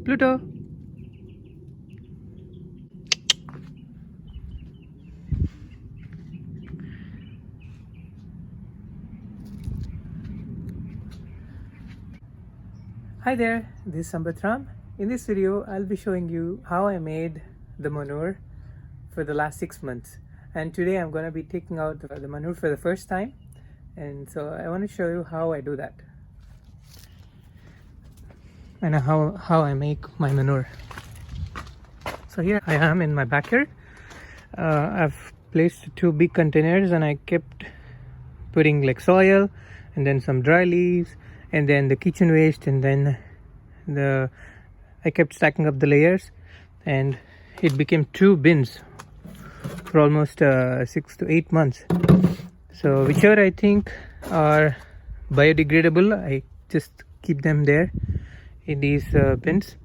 Pluto. Hi there, this is Sambatram. In this video, I'll be showing you how I made the manure for the last 6 months. And today I'm going to be taking out the manure for the first time. And so I want to show you how I do that. And how I make my manure. So here I am in my backyard. I've placed 2 big containers and I kept putting like soil and then some dry leaves and then the kitchen waste, and then I kept stacking up the layers, and it became 2 bins for almost 6 to 8 months. So whichever I think are biodegradable, I just keep them there in these bins,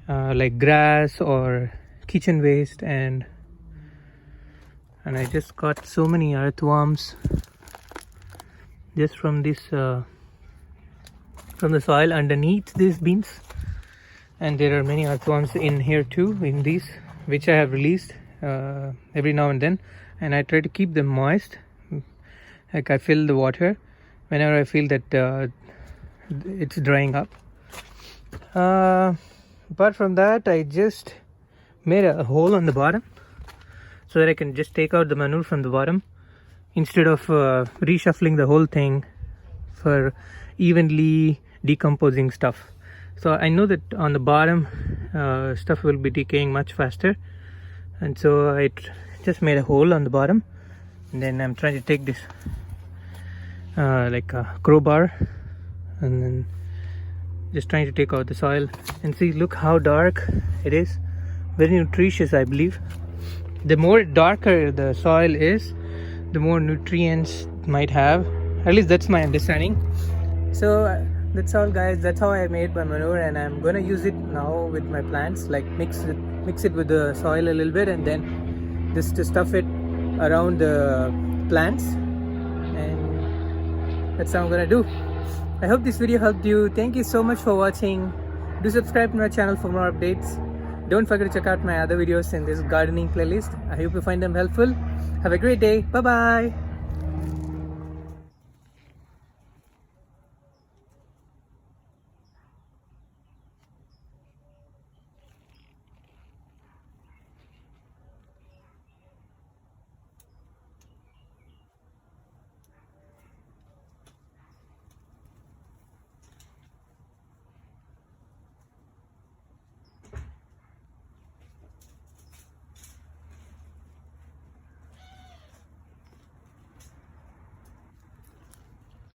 like grass or kitchen waste, and I just got so many earthworms just from this from the soil underneath these bins, and there are many earthworms in here too, in these, which I have released every now and then, and I try to keep them moist. Like I fill the water whenever I feel that it's drying up. Apart from that, I just made a hole on the bottom so that I can just take out the manure from the bottom instead of reshuffling the whole thing for evenly decomposing stuff. So I know that on the bottom stuff will be decaying much faster, and so I just made a hole on the bottom, and then I'm trying to take this like a crowbar and then just trying to take out the soil. And see, look how dark it is. Very nutritious, I believe. The more darker the soil is, the more nutrients it might have. At least that's my understanding. So that's all, guys. That's how I made my manure, and I'm gonna use it now with my plants. Like mix it with the soil a little bit, and then just to stuff it around the plants, and that's how I'm gonna do. I hope this video helped you. Thank you so much for watching. Do subscribe to my channel for more updates. Don't forget to check out my other videos in this gardening playlist. I hope you find them helpful. Have a great day. Bye bye.